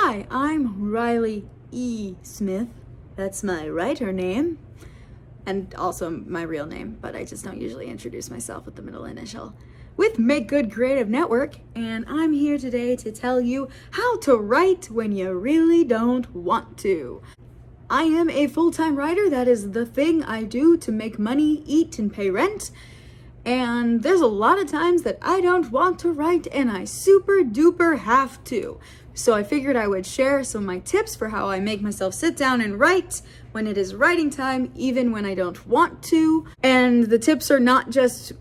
Hi, I'm Riley E. Smith. That's my writer name, and also my real name, but I just don't usually introduce myself with the middle initial. With MakeGood Creative Network, and I'm here today to tell you how to write when you really don't want to. I am a full-time writer. That is the thing I do to make money, eat, and pay rent. And there's a lot of times that I don't want to write and I super duper have to. So I figured I would share some of my tips for how I make myself sit down and write when it is writing time, even when I don't want to. And the tips are not just,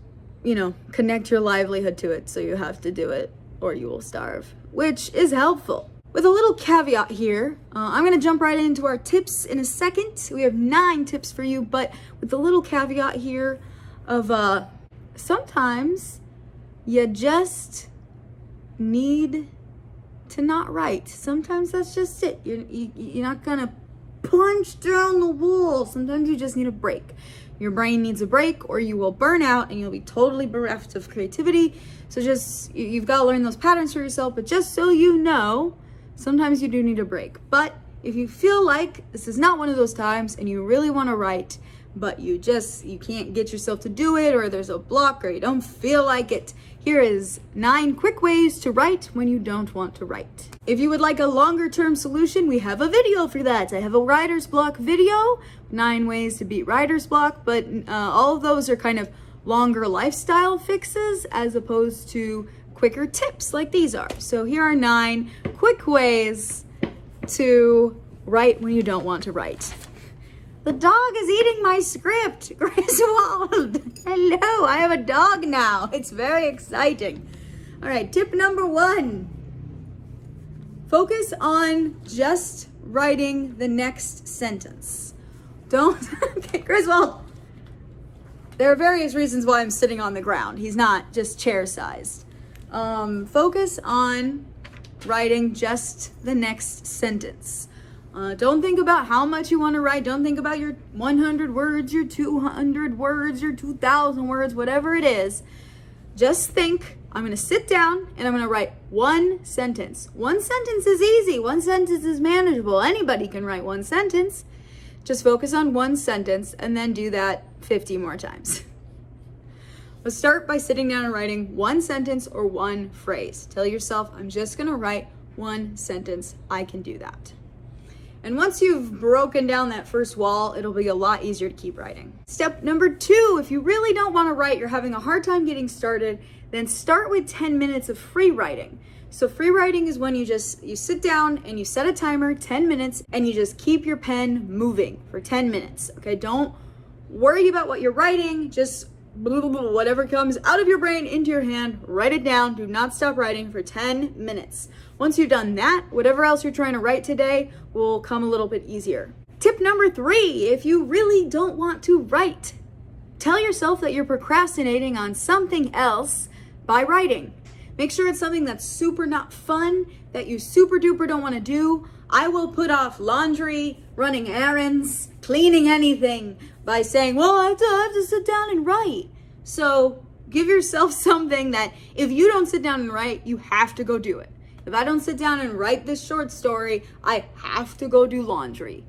connect your livelihood to it, so you have to do it or you will starve, which is helpful. With a little caveat here, I'm gonna jump right into our tips in a second. We have 9 tips for you, but with a little caveat here of sometimes you just need to not write. Sometimes that's just it. You're not gonna punch down the wall. Sometimes you just need a break. Your brain needs a break or you will burn out and you'll be totally bereft of creativity. So you've got to learn those patterns for yourself, but just so you know, sometimes you do need a break. But if you feel like this is not one of those times and you really want to write, but you can't get yourself to do it, or there's a block, or you don't feel like it, here is 9 quick ways to write when you don't want to write. If you would like a longer term solution, we have a video for that. I have a writer's block video, 9 ways to beat writer's block, but all of those are kind of longer lifestyle fixes as opposed to quicker tips like these are. So here are 9 quick ways to write when you don't want to write. The dog is eating my script. Griswold, hello, I have a dog now. It's very exciting. All right, tip number 1. Focus on just writing the next sentence. Okay, Griswold. There are various reasons why I'm sitting on the ground. He's not just chair-sized. Focus on writing just the next sentence. Don't think about how much you want to write. Don't think about your 100 words, your 200 words, your 2,000 words, whatever it is. Just think, I'm going to sit down and I'm going to write one sentence. One sentence is easy. One sentence is manageable. Anybody can write one sentence. Just focus on one sentence and then do that 50 more times. Let's start by sitting down and writing one sentence or one phrase. Tell yourself, I'm just going to write one sentence. I can do that. And once you've broken down that first wall, it'll be a lot easier to keep writing. Step number 2, if you really don't want to write, you're having a hard time getting started, then start with 10 minutes of free writing. So free writing is when you sit down and you set a timer, 10 minutes, and you just keep your pen moving for 10 minutes. Okay, don't worry about what you're writing, just whatever comes out of your brain into your hand, write it down. Do not stop writing for 10 minutes. Once you've done that, whatever else you're trying to write today will come a little bit easier. Tip number 3, if you really don't want to write, tell yourself that you're procrastinating on something else by writing. Make sure it's something that's super not fun, that you super duper don't want to do. I will put off laundry, running errands, cleaning anything by saying, well, I have to sit down and write. So give yourself something that if you don't sit down and write, you have to go do it. If I don't sit down and write this short story, I have to go do laundry.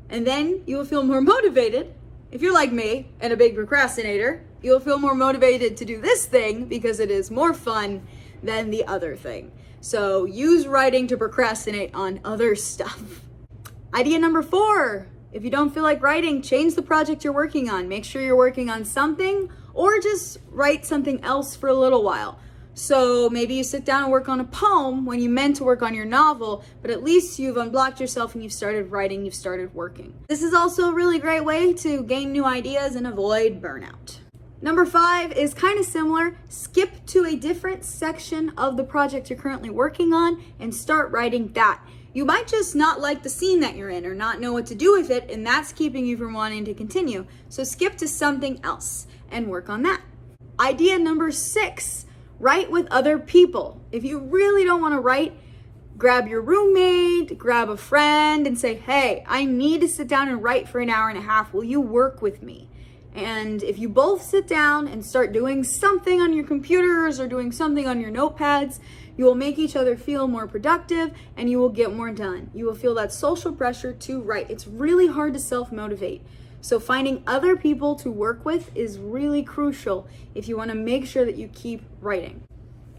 And then you will feel more motivated. If you're like me and a big procrastinator, you'll feel more motivated to do this thing because it is more fun than the other thing. So use writing to procrastinate on other stuff. Idea number 4, if you don't feel like writing, change the project you're working on. Make sure you're working on something or just write something else for a little while. So maybe you sit down and work on a poem when you meant to work on your novel, but at least you've unblocked yourself and you've started writing, you've started working. This is also a really great way to gain new ideas and avoid burnout. Number 5 is kind of similar. Skip to a different section of the project you're currently working on and start writing that. You might just not like the scene that you're in or not know what to do with it, and that's keeping you from wanting to continue. So skip to something else and work on that. Idea number 6, write with other people. If you really don't want to write, grab your roommate, grab a friend and say, hey, I need to sit down and write for an hour and a half. Will you work with me? And if you both sit down and start doing something on your computers or doing something on your notepads, You will make each other feel more productive and you will get more done. You will feel that social pressure to write. It's really hard to self-motivate. So finding other people to work with is really crucial if you want to make sure that you keep writing.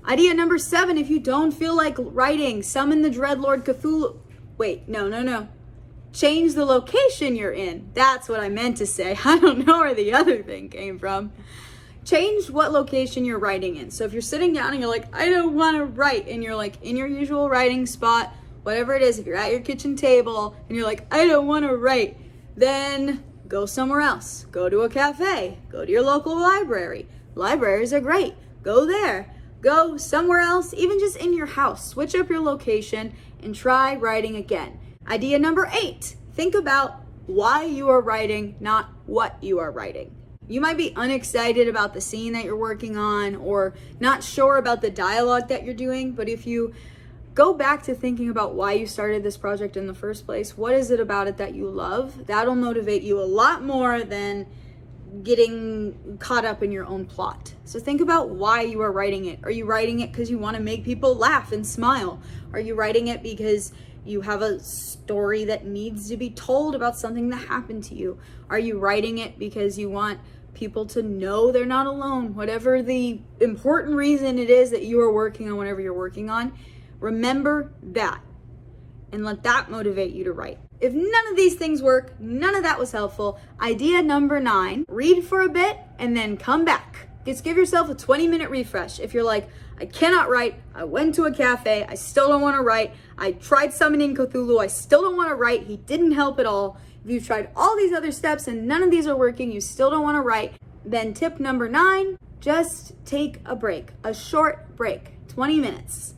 Idea number 7, if you don't feel like writing, summon the Dreadlord Cthulhu. Wait, no. Change the location you're in. That's what I meant to say. I don't know where the other thing came from. Change what location you're writing in. So if you're sitting down and you're like, I don't want to write, and you're like in your usual writing spot, whatever it is, if you're at your kitchen table and you're like, I don't want to write, then go somewhere else. Go to a cafe. Go to your local library. Libraries are great. Go there. Go somewhere else, even just in your house. Switch up your location and try writing again. Idea number 8, think about why you are writing, not what you are writing. You might be unexcited about the scene that you're working on or not sure about the dialogue that you're doing, but if you go back to thinking about why you started this project in the first place, what is it about it that you love? That'll motivate you a lot more than getting caught up in your own plot. So think about why you are writing it. Are you writing it because you want to make people laugh and smile? Are you writing it because you have a story that needs to be told about something that happened to you? Are you writing it because you want people to know they're not alone? Whatever the important reason it is that you are working on whatever you're working on, remember that and let that motivate you to write. If none of these things work, none of that was helpful, idea number 9, read for a bit and then come back. Just give yourself a 20-minute refresh. If you're like, I cannot write, I went to a cafe, I still don't want to write, I tried summoning Cthulhu, I still don't want to write, he didn't help at all. If you've tried all these other steps and none of these are working, you still don't want to write, then tip number 9, just take a break, a short break, 20 minutes.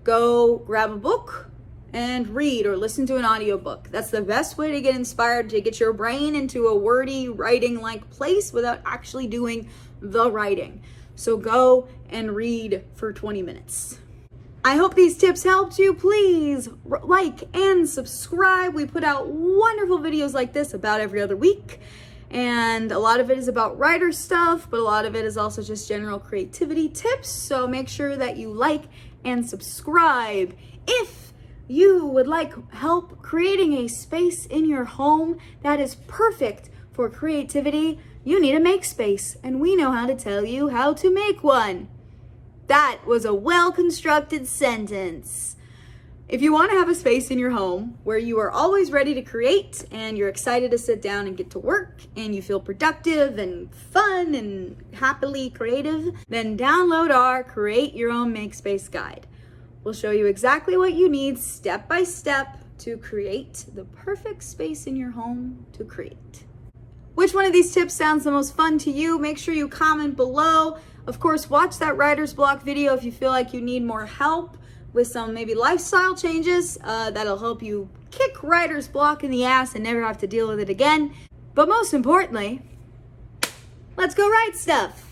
Go grab a book and read or listen to an audiobook. That's the best way to get inspired, to get your brain into a wordy writing-like place without actually doing the writing. So go and read for 20 minutes. I hope these tips helped you. Please like and subscribe. We put out wonderful videos like this about every other week. And a lot of it is about writer stuff, but a lot of it is also just general creativity tips. So make sure that you like and subscribe. If you would like help creating a space in your home that is perfect for creativity, you need a make space, and we know how to tell you how to make one. That was a well-constructed sentence. If you want to have a space in your home where you are always ready to create and you're excited to sit down and get to work and you feel productive and fun and happily creative, then download our Create Your Own Makespace guide. We'll show you exactly what you need step by step to create the perfect space in your home to create. Which one of these tips sounds the most fun to you? Make sure you comment below. Of course, watch that writer's block video if you feel like you need more help with some maybe lifestyle changes that'll help you kick writer's block in the ass and never have to deal with it again. But most importantly, let's go write stuff.